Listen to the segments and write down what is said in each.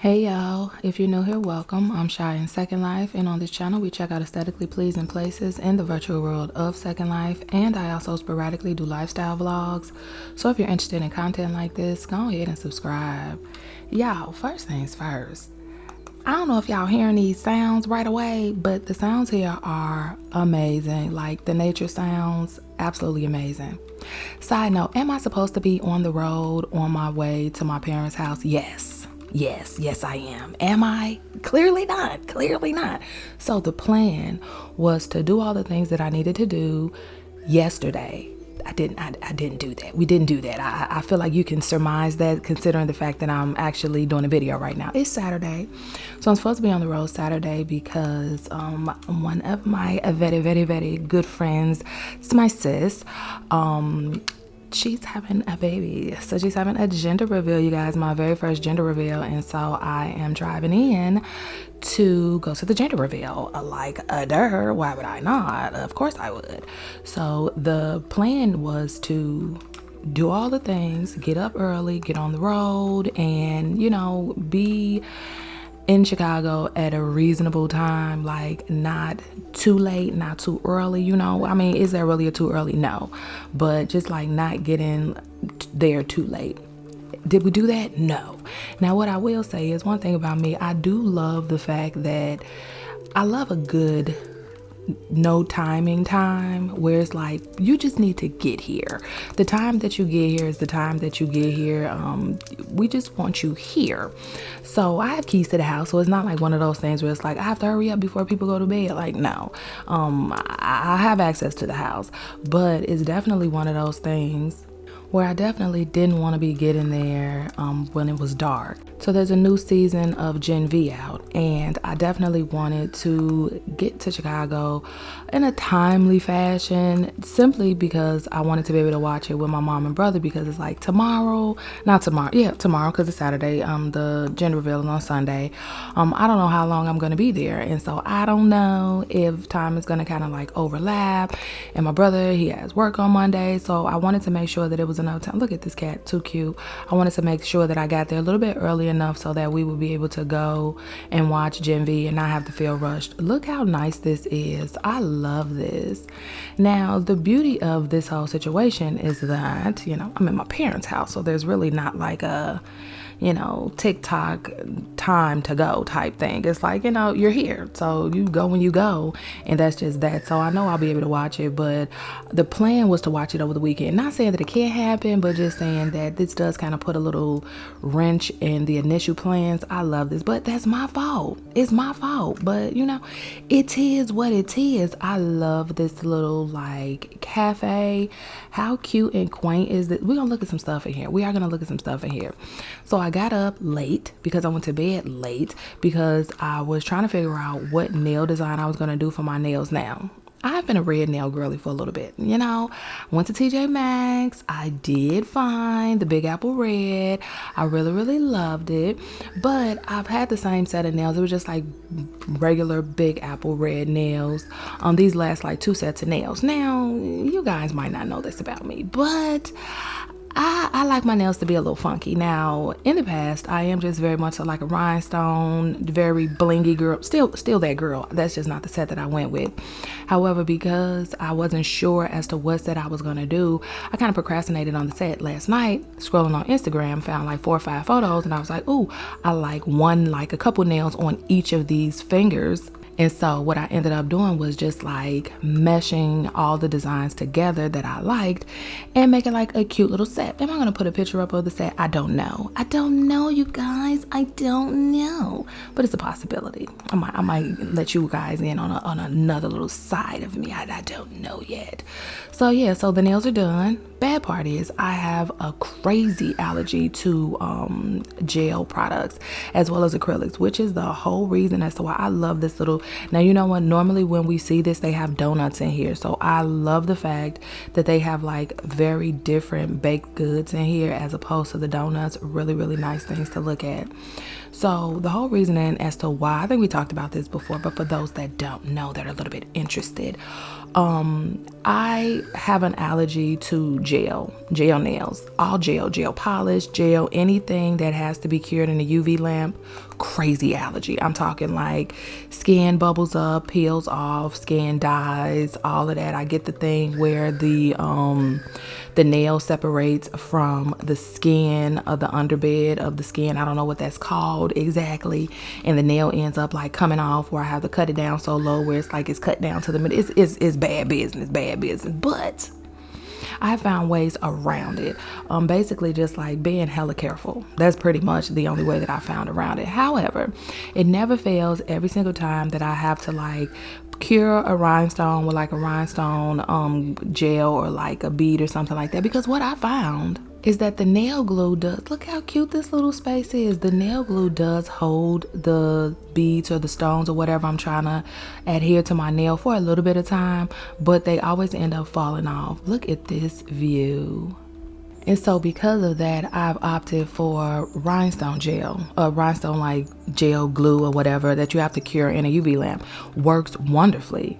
Hey y'all, if you're new here, welcome. I'm Shy in Second Life, and on this channel we check out aesthetically pleasing places in the virtual world of Second Life, and I also sporadically do lifestyle vlogs. So if you're interested in content like this, go ahead and subscribe. Y'all, first things first, I don't know if y'all hearing these sounds right away, but the sounds here are amazing. Like the nature sounds, absolutely amazing. Side note, am I supposed to be on the road on my way to my parents' house? Yes, I am. Am I? Clearly not. So the plan was to do all the things that I needed to do yesterday. I didn't do that. We didn't do that. I feel like you can surmise that considering the fact that I'm actually doing a video right now. It's Saturday. So I'm supposed to be on the road Saturday because one of my very good friends, it's my sis, she's having a baby. So she's having a gender reveal, you guys, my very first gender reveal. And so I am driving in to go to the gender reveal. Why would I not? Of course I would. So the plan was to do all the things, get up early, get on the road, and, be in Chicago at a reasonable time, like not too late, not too early, is there really a too early? No, but just like not getting there too late. Did we do that? No. Now what I will say is, one thing about me, I do love the fact that I love a good no timing time where it's like you just need to get here. The time that you get here is the time that you get here. We just want you here. So I have keys to the house, so it's not like one of those things where it's like I have to hurry up before people go to bed. Like, no. I have access to the house, but it's definitely one of those things where I definitely didn't want to be getting there when it was dark. So there's a new season of Gen V out, and I definitely wanted to get to Chicago in a timely fashion, simply because I wanted to be able to watch it with my mom and brother, because it's like tomorrow, because it's Saturday, the gender reveal is on Sunday. I don't know how long I'm going to be there, and so I don't know if time is going to kind of like overlap, and my brother, he has work on Monday, so I wanted to make sure that it was enough time. Look at this cat, too cute. I wanted to make sure that I got there a little bit early enough so that we would be able to go and watch Gen V and not have to feel rushed. Look how nice this is. I love this. Now, the beauty of this whole situation is that, I'm in my parents' house, so there's really not like a TikTok time to go type thing. It's like, you're here, so you go when you go, and that's just that. So I know I'll be able to watch it, but the plan was to watch it over the weekend. Not saying that it can't happen, but just saying that this does kind of put a little wrench in the initial plans. I love this, but that's my fault. It's my fault, but it is what it is. I love this little like cafe. How cute and quaint is this? We're gonna look at some stuff in here. We are gonna look at some stuff in here. So I got up late because I went to bed late because I was trying to figure out what nail design I was going to do for my nails. Now, I've been a red nail girly for a little bit, Went to TJ Maxx. I did find the Big Apple Red. I really loved it, but I've had the same set of nails. It was just like regular Big Apple Red nails. These last like 2 sets of nails. Now, you guys might not know this about me, but I like my nails to be a little funky. Now, in the past, I am just very much like a rhinestone, very blingy girl. Still that girl. That's just not the set that I went with. However, because I wasn't sure as to what set I was going to do, I kind of procrastinated on the set. Last night, scrolling on Instagram, found like 4 or 5 photos, and I was like, ooh, I like a couple nails on each of these fingers. And so what I ended up doing was just like meshing all the designs together that I liked and making like a cute little set. Am I going to put a picture up of the set? I don't know, you guys. I don't know. But it's a possibility. I might let you guys in on another little side of me. I don't know yet. So yeah, so the nails are done. Bad part is I have a crazy allergy to gel products as well as acrylics, which is the whole reason as to why I love this little. Now, you know what? Normally when we see this, they have donuts in here. So I love the fact that they have like very different baked goods in here as opposed to the donuts. Really nice things to look at. So the whole reasoning as to why, I think we talked about this before, but for those that don't know, that are a little bit interested, I have an allergy to gel nails, all gel polish, gel, anything that has to be cured in a UV lamp. Crazy allergy. I'm talking like skin bubbles up, peels off, skin dies, all of that. I get the thing where the nail separates from the skin of the underbed of the skin. I don't know what that's called exactly, and the nail ends up like coming off, where I have to cut it down so low where it's like it's cut down to the middle. It's bad business, but I have found ways around it. Basically just like being hella careful. That's pretty much the only way that I found around it. However, it never fails every single time that I have to like cure a rhinestone with like a rhinestone gel or like a bead or something like that, because what I found is that the nail glue does, look how cute this little space is. The nail glue does hold the beads or the stones or whatever I'm trying to adhere to my nail for a little bit of time, but they always end up falling off. Look at this view. And so because of that, I've opted for rhinestone gel, rhinestone like gel glue or whatever that you have to cure in a UV lamp. Works wonderfully.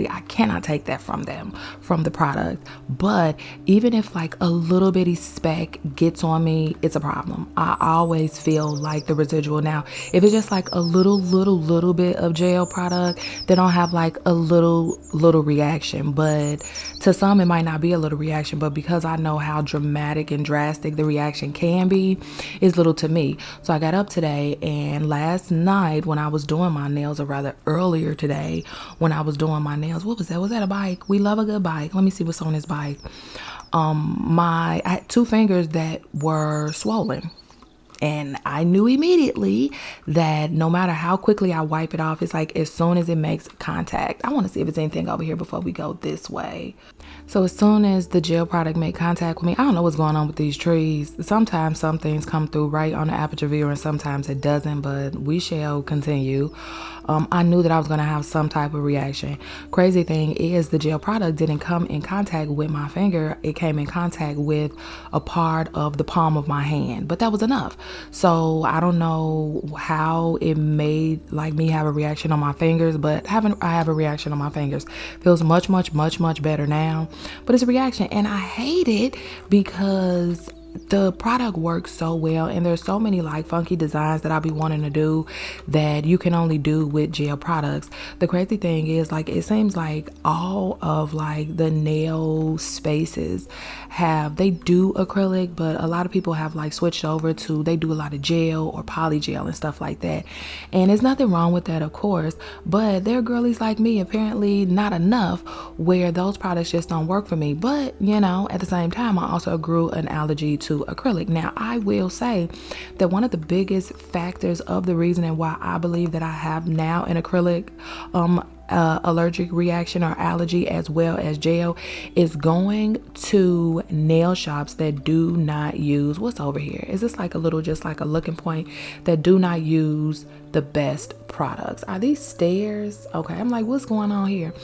I cannot take that from them, from the product. But even if like a little bitty speck gets on me, it's a problem. I always feel like the residual. Now, if it's just like a little bit of gel product, then I'll have like a little reaction. But to some, it might not be a little reaction, but because I know how dramatic and drastic the reaction can be, it's little to me. So I got up today, and last night when I was doing my nails, or rather earlier today when I was doing my nails, what was that? Was that a bike? We love a good bike. Let me see what's on this bike. I had 2 fingers that were swollen. And I knew immediately that no matter how quickly I wipe it off, it's like as soon as it makes contact. I want to see if there's anything over here before we go this way. So as soon as the gel product made contact with me, I don't know what's going on with these trees. Sometimes some things come through right on the aperture viewer and sometimes it doesn't, but we shall continue. I knew that I was going to have some type of reaction. Crazy thing is the gel product didn't come in contact with my finger. It came in contact with a part of the palm of my hand, but that was enough. So I don't know how it made like me have a reaction on my fingers, but I have a reaction on my fingers. Feels much better now, but it's a reaction, and I hate it because the product works so well, and there's so many like funky designs that I'll be wanting to do that you can only do with gel products. The crazy thing is, like, it seems like all of like the nail spaces they do acrylic, but a lot of people have like switched over to, they do a lot of gel or poly gel and stuff like that, and there's nothing wrong with that, of course, but there are girlies like me, apparently not enough, where those products just don't work for me. But you know, at the same time, I also grew an allergy to acrylic. Now, I will say that one of the biggest factors of the reasoning why I believe that I have now an acrylic allergic reaction or allergy as well as gel is going to nail shops that do not use, what's over here? Is this like a little, just like a looking point, that do not use the best products? Are these stairs? Okay, I'm like, what's going on here?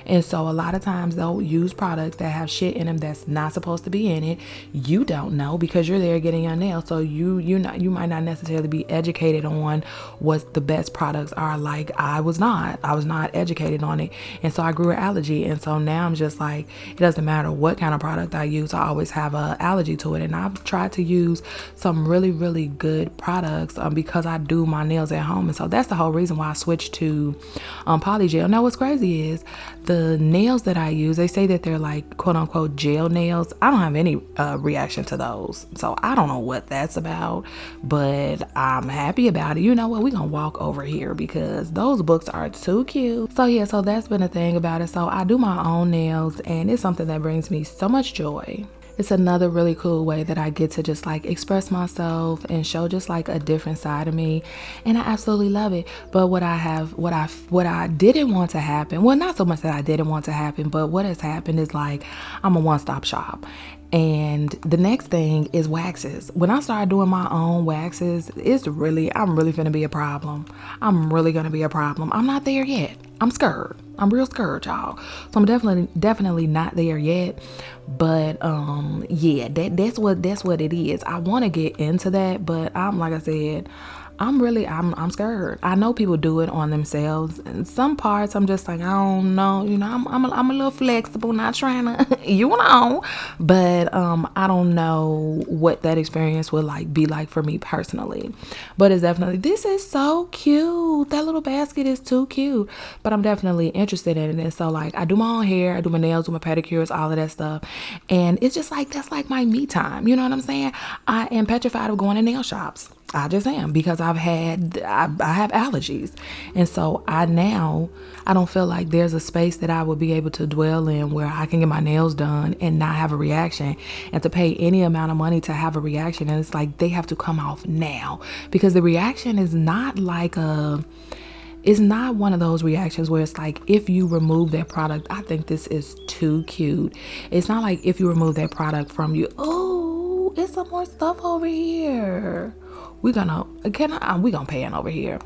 And so a lot of times they'll use products that have shit in them that's not supposed to be in it. You don't know because you're there getting your nails, so you might not necessarily be educated on what the best products are. Like I was not educated on it, and so I grew an allergy, and so now I'm just like, it doesn't matter what kind of product I use, I always have an allergy to it. And I've tried to use some really good products because I do my nails at home, and so that's the whole reason why I switched to poly gel. Now what's crazy is the nails that I use, they say that they're like quote unquote gel nails. I don't have any reaction to those, so I don't know what that's about, but I'm happy about it. You know what, we're gonna walk over here because those books are too cute. So yeah, so that's been a thing about it. So I do my own nails, and it's something that brings me so much joy. It's another really cool way that I get to just like express myself and show just like a different side of me, and I absolutely love it. But what I didn't want to happen, well, not so much that I didn't want to happen, but what has happened is like I'm a one-stop shop. And the next thing is waxes. When I started doing my own waxes, I'm really finna be a problem. I'm really gonna be a problem. I'm not there yet. I'm scared. I'm real scared, y'all. So I'm definitely not there yet. But yeah, that's what it is. I want to get into that, but like I said, I'm scared. I know people do it on themselves, and some parts I'm just like, I don't know, I'm a little flexible, not trying to but I don't know what that experience would like be like for me personally. But it's definitely, this is so cute. That little basket is too cute. But I'm definitely interested in it. So like, I do my own hair, I do my nails, do my pedicures, all of that stuff, and it's just like, that's like my me time. You know what I'm saying? I am petrified of going to nail shops. I just am, because I have allergies. And so I don't feel like there's a space that I would be able to dwell in where I can get my nails done and not have a reaction, and to pay any amount of money to have a reaction. And it's like, they have to come off now, because the reaction is not like it's not one of those reactions where it's like, if you remove that product, I think this is too cute. It's not like, if you remove that product from you, oh, it's some more stuff over here. We gonna pan over here.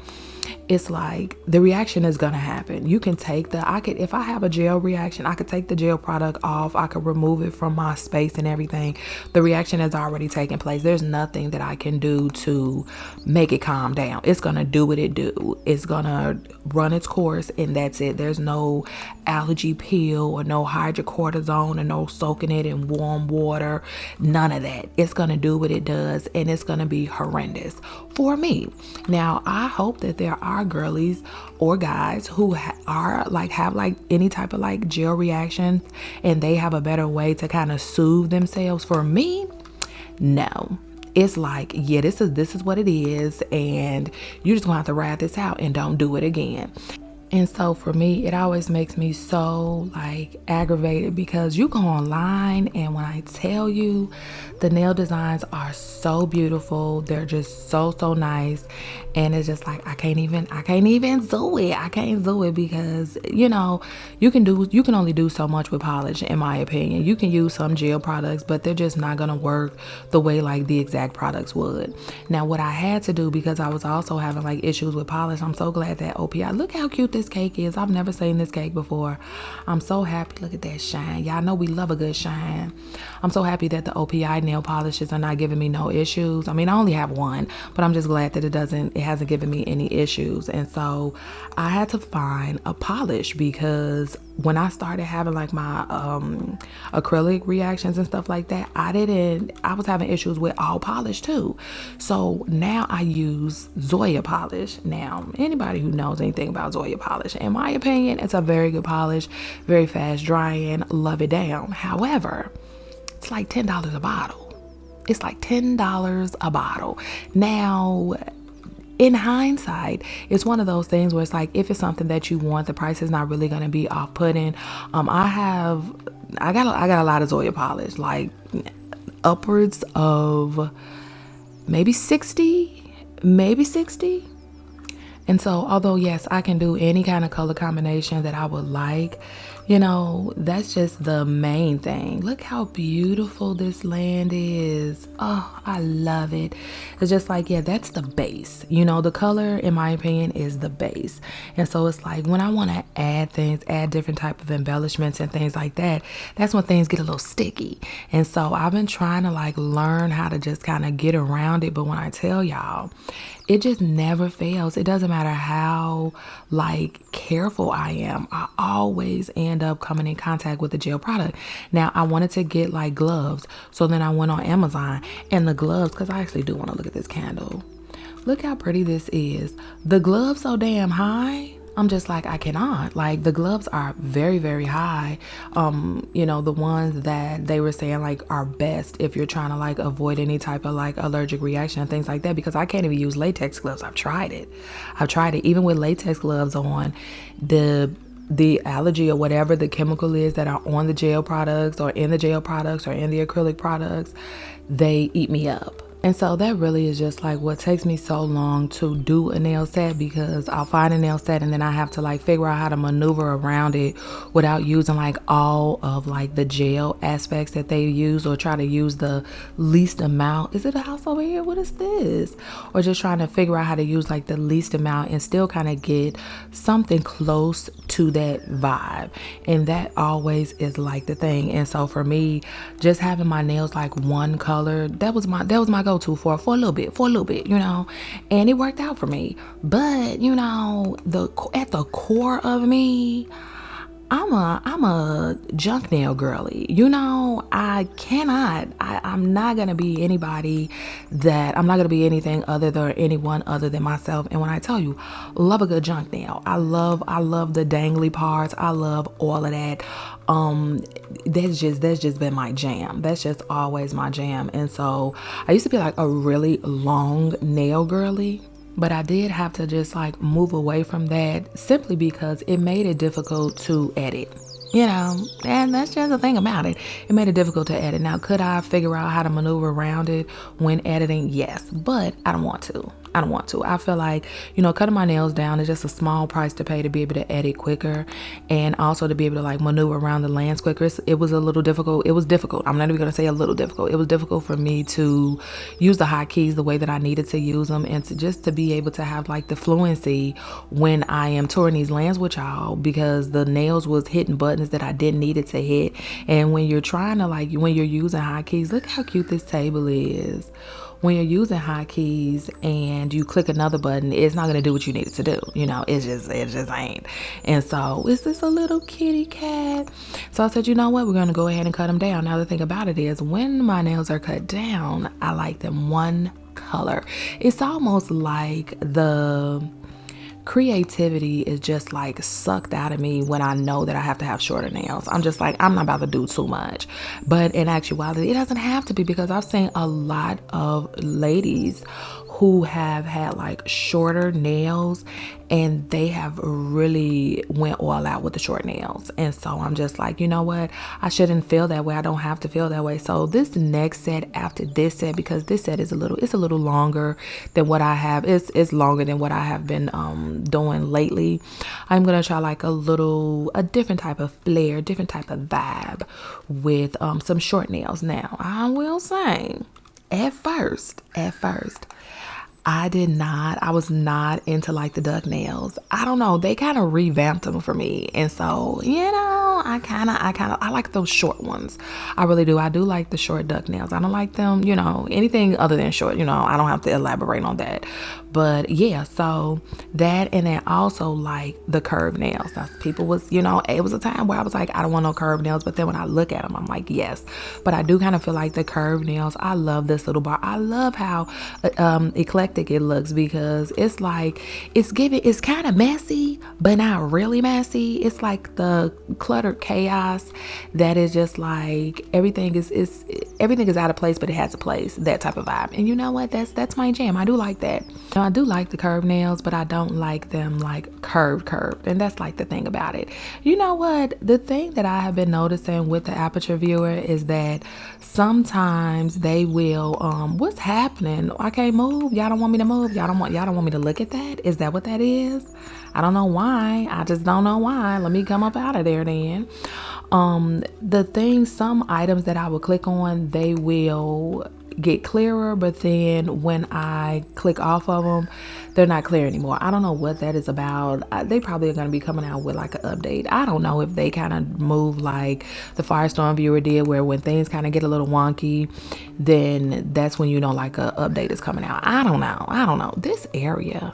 It's like, the reaction is gonna happen. You can take if I have a gel reaction, I could take the gel product off, I could remove it from my space and everything. The reaction has already taken place. There's nothing that I can do to make it calm down. It's gonna do what it do. It's gonna run its course, and that's it. There's no allergy pill or no hydrocortisone or no soaking it in warm water. None of that. It's gonna do what it does, and it's gonna be horrendous for me. Now, I hope that there are girlies or guys who have like any type of like gel reaction, and they have a better way to kind of soothe themselves. For me, no. It's like, yeah, this is what it is, and you're just gonna have to ride this out and don't do it again. And so for me, it always makes me so like aggravated, because you go online, and when I tell you, the nail designs are so beautiful, they're just so nice, and it's just like, I can't even do it. I can't do it, because you can only do so much with polish, in my opinion. You can use some gel products, but they're just not gonna work the way like the exact products would. Now, what I had to do, because I was also having like issues with polish, I'm so glad that OPI, look how cute this cake is. I've never seen this cake before. I'm so happy. Look at that shine. Y'all know we love a good shine. I'm so happy that the OPI nail polishes are not giving me no issues. I mean, I only have one, but I'm just glad that it hasn't given me any issues. And so I had to find a polish, because when I started having like my acrylic reactions and stuff like that, I was having issues with all polish too. So now I use Zoya polish. Now, anybody who knows anything about Zoya polish, in my opinion, it's a very good polish, very fast drying, love it down. However, it's like $10 a bottle. It's like $10 a bottle. Now, in hindsight, it's one of those things where it's like, if it's something that you want, the price is not really going to be off-putting. I got a lot of Zoya polish, like upwards of maybe 60. And so, although yes, I can do any kind of color combination that I would like, that's just the main thing. Look how beautiful this land is. Oh, I love it. It's just like, yeah, that's the base. The color, in my opinion, is the base. And so it's like, when I want to add different type of embellishments and things like that, that's when things get a little sticky. And so I've been trying to like learn how to just kind of get around it. But when I tell y'all, it just never fails. It doesn't matter how like careful I am, I always end up coming in contact with the gel product. Now, I wanted to get like gloves, so then I went on Amazon, and the gloves, because I actually do want to look at this candle. Look how pretty this is. The gloves so damn high. I'm just like, I cannot. Like, the gloves are very, very high. The ones that they were saying like are best if you're trying to like avoid any type of like allergic reaction and things like that, because I can't even use latex gloves. I've tried it. Even with latex gloves on, the allergy or whatever the chemical is that are on the gel products or in the gel products or in the acrylic products, they eat me up. And so that really is just like what takes me so long to do a nail set, because I'll find a nail set and then I have to like figure out how to maneuver around it without using like all of like the gel aspects that they use, or try to use the least amount. Is it a house over here? What is this? Or just trying to figure out how to use like the least amount and still kind of get something close to that vibe. And that always is like the thing. And so for me, just having my nails like one color, that was my go go to for a little bit, you know, and it worked out for me. But you know, at the core of me, I'm a junk nail girly. You know, I'm not gonna be anybody I'm not gonna be anything anyone other than myself. And when I tell you, love a good junk nail. I love the dangly parts. I love all of that. That's just been my jam. That's just always my jam. And so I used to be like a really long nail girly. But I did have to just like move away from that simply because it made it difficult to edit, you know, and that's just the thing about it. It made it difficult to edit. Now, could I figure out how to maneuver around it when editing? Yes, but I don't want to. I feel like, you know, cutting my nails down is just a small price to pay to be able to edit quicker and also to be able to like maneuver around the lands quicker. It was a little difficult. It was difficult. I'm not even going to say a little difficult. It was difficult for me to use the hotkeys the way that I needed to use them and to be able to have like the fluency when I am touring these lands with y'all, because the nails was hitting buttons that I didn't need it to hit. And when you're trying to like, when you're using hotkeys, look how cute this table is. When you're using hotkeys and you click another button, it's not going to do what you need it to do. You know, it just ain't. And so it's just a little kitty cat. So I said, you know what? We're going to go ahead and cut them down. Now, the thing about it is when my nails are cut down, I like them one color. It's almost like the creativity is just like sucked out of me when I know that I have to have shorter nails. I'm just like, I'm not about to do too much. But in actuality, it doesn't have to be, because I've seen a lot of ladies who have had like shorter nails and they have really went all out with the short nails. And so I'm just like, you know what? I shouldn't feel that way. I don't have to feel that way. So this next set after this set, because this set is a little longer than what I have. It's longer than what I have been doing lately. I'm going to try like a different type of flair, different type of vibe with some short nails. Now, I will say at first, I was not into like the duck nails. I don't know. They kind of revamped them for me. And so, you know, I like those short ones. I really do. I do like the short duck nails. I don't like them, you know, anything other than short, you know, I don't have to elaborate on that. But yeah, so that, and then also like the curved nails. Now, people was, you know, it was a time where I was like, I don't want no curved nails. But then when I look at them, I'm like, yes. But I do kind of feel like the curved nails, I love this little bar. I love how eclectic it looks, because it's like, it's kind of messy, but not really messy. It's like the cluttered chaos that is just like, everything is out of place, but it has a place, that type of vibe. And you know what? That's my jam. I do like that. I do like the curved nails, but I don't like them like curved. And that's like the thing about it. You know what? The thing that I have been noticing with the aperture viewer is that sometimes they will, what's happening? I can't move. Y'all don't want me to move. Y'all don't want me to look at that. Is that what that is? I don't know why. I just don't know why. Let me come up out of there then. Some items that I will click on, they will get clearer, but then when I click off of them, they're not clear anymore. I don't know what that is about. They probably are going to be coming out with like an update. I don't know if they kind of move like the Firestorm viewer did, where when things kind of get a little wonky, then that's when you know like an update is coming out. I don't know. This area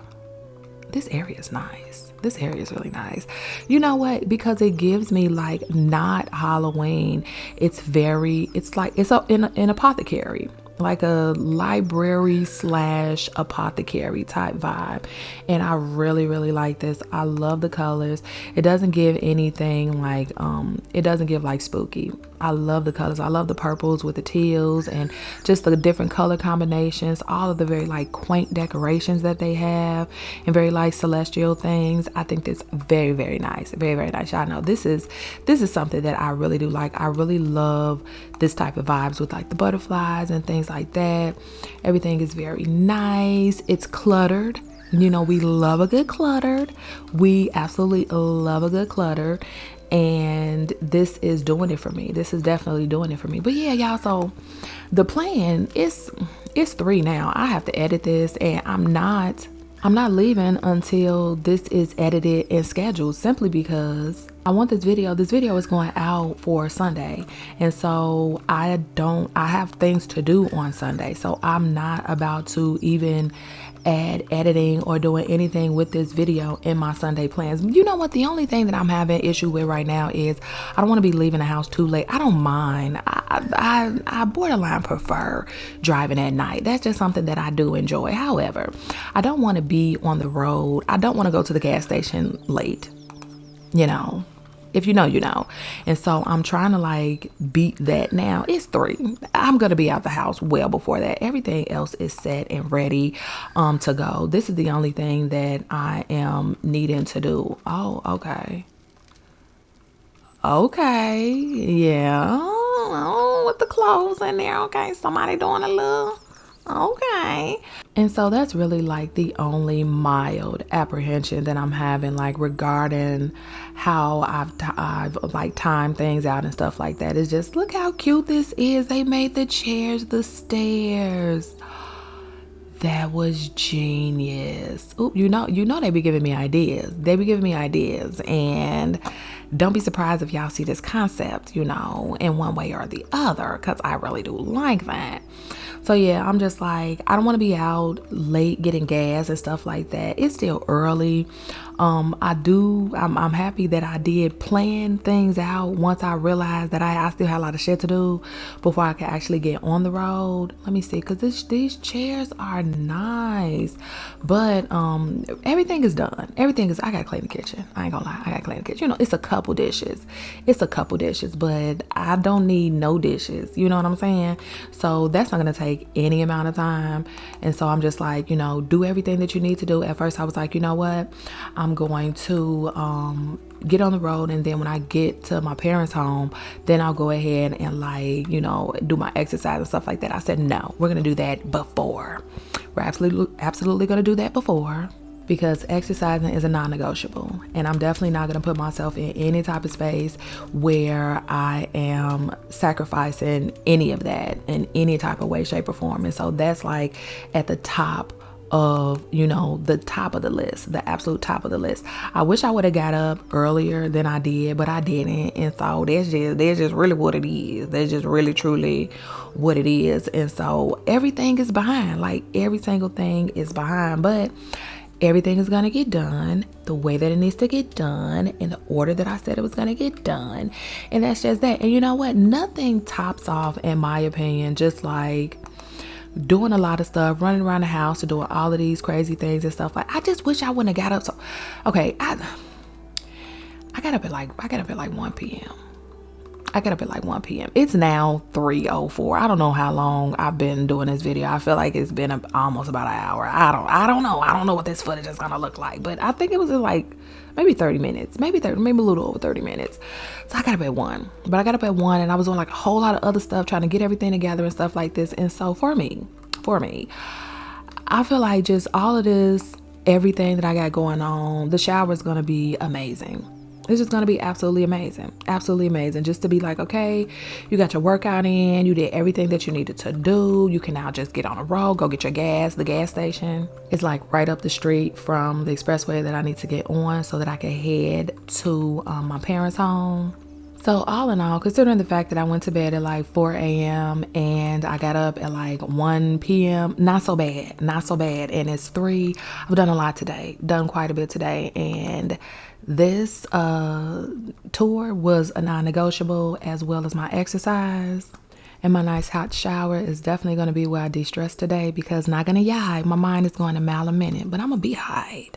is nice. This area is really nice. You know what? Because it gives me like not Halloween. It's like it's an apothecary, like a library / apothecary type vibe. And I really, really like this. I love the colors. It doesn't give anything like, it doesn't give like spooky. I love the colors. I love the purples with the teals and just the different color combinations, all of the very like quaint decorations that they have and very like celestial things. I think that's very, very nice. Very, very nice. Y'all know this is something that I really do like. I really love this type of vibes with like the butterflies and things like that. Everything is very nice. It's cluttered. You know, we love a good cluttered. We absolutely love a good cluttered. And this is doing it for me. This is definitely doing it for me. But yeah, y'all, so the plan is, it's 3 now. I have to edit this, and I'm not leaving until this is edited and scheduled, simply because I want this video is going out for Sunday, and so I have things to do on Sunday, so I'm not about to even add editing or doing anything with this video in my Sunday plans. You know what, the only thing that I'm having issue with right now is I don't want to be leaving the house too late. I don't mind. I borderline prefer driving at night. That's just something that I do enjoy. However, I don't want to be on the road. I don't want to go to the gas station late. You know, if you know, you know. And so I'm trying to like beat that now. It's 3. I'm going to be out the house well before that. Everything else is set and ready to go. This is the only thing that I am needing to do. Oh, okay. Okay. Yeah. Oh, with the clothes in there. Okay. Somebody doing a little. Okay. And so that's really like the only mild apprehension that I'm having, like regarding how I've like timed things out and stuff like that. Is just look how cute this is. They made the chairs the stairs. That was genius. Oop, you know they be giving me ideas. They be giving me ideas, and don't be surprised if y'all see this concept, you know, in one way or the other, because I really do like that. So yeah, I'm just like, I don't want to be out late getting gas and stuff like that. It's still early. I'm happy that I did plan things out once I realized that I still had a lot of shit to do before I could actually get on the road. Let me see, because these chairs are nice, but everything is done. I gotta clean the kitchen. I ain't gonna lie, I gotta clean the kitchen. You know, it's a couple dishes, but I don't need no dishes. You know what I'm saying? So that's not gonna take any amount of time. And so I'm just like, you know, do everything that you need to do. At first I was like, you know what, I'm going to get on the road, and then when I get to my parents' home, then I'll go ahead and like, you know, do my exercise and stuff like that. I said, no, we're gonna do that before. We're absolutely gonna do that before, because exercising is a non-negotiable, and I'm definitely not going to put myself in any type of space where I am sacrificing any of that in any type of way, shape, or form. And so that's like at the top of, you know, the top of the list, the absolute top of the list. I wish I would have got up earlier than I did, but I didn't. And so that's just really what it is. That's just really truly what it is. And so everything is behind, like every single thing is behind, but everything is going to get done the way that it needs to get done, in the order that I said it was going to get done. And that's just that. And you know what? Nothing tops off, in my opinion, just like doing a lot of stuff, running around the house, doing all of these crazy things and stuff. Like, I just wish I wouldn't have got up. So, okay, I got up at like 1 p.m. I get up at like 1 p.m. It's now 3:04. I don't know how long I've been doing this video. I feel like it's been almost about an hour. I don't know. I don't know what this footage is gonna look like, but I think it was like maybe 30 minutes, maybe a little over 30 minutes. So I got up at 1, but I got up at 1 and I was doing like a whole lot of other stuff, trying to get everything together and stuff like this. And so for me, I feel like just all of this, everything that I got going on, the shower is gonna be amazing. It's just going to be absolutely amazing. Absolutely amazing. Just to be like, okay, you got your workout in, you did everything that you needed to do. You can now just get on a road, go get your gas. The gas station is like right up the street from the expressway that I need to get on so that I can head to my parents' home. So all in all, considering the fact that I went to bed at like 4 a.m. and I got up at like 1 p.m., not so bad. And it's 3. I've done a lot today, done quite a bit today. And this tour was a non-negotiable, as well as my exercise. And my nice hot shower is definitely going to be where I de-stress today, because not going to lie, my mind is going a mile a minute, but I'm going to be all right.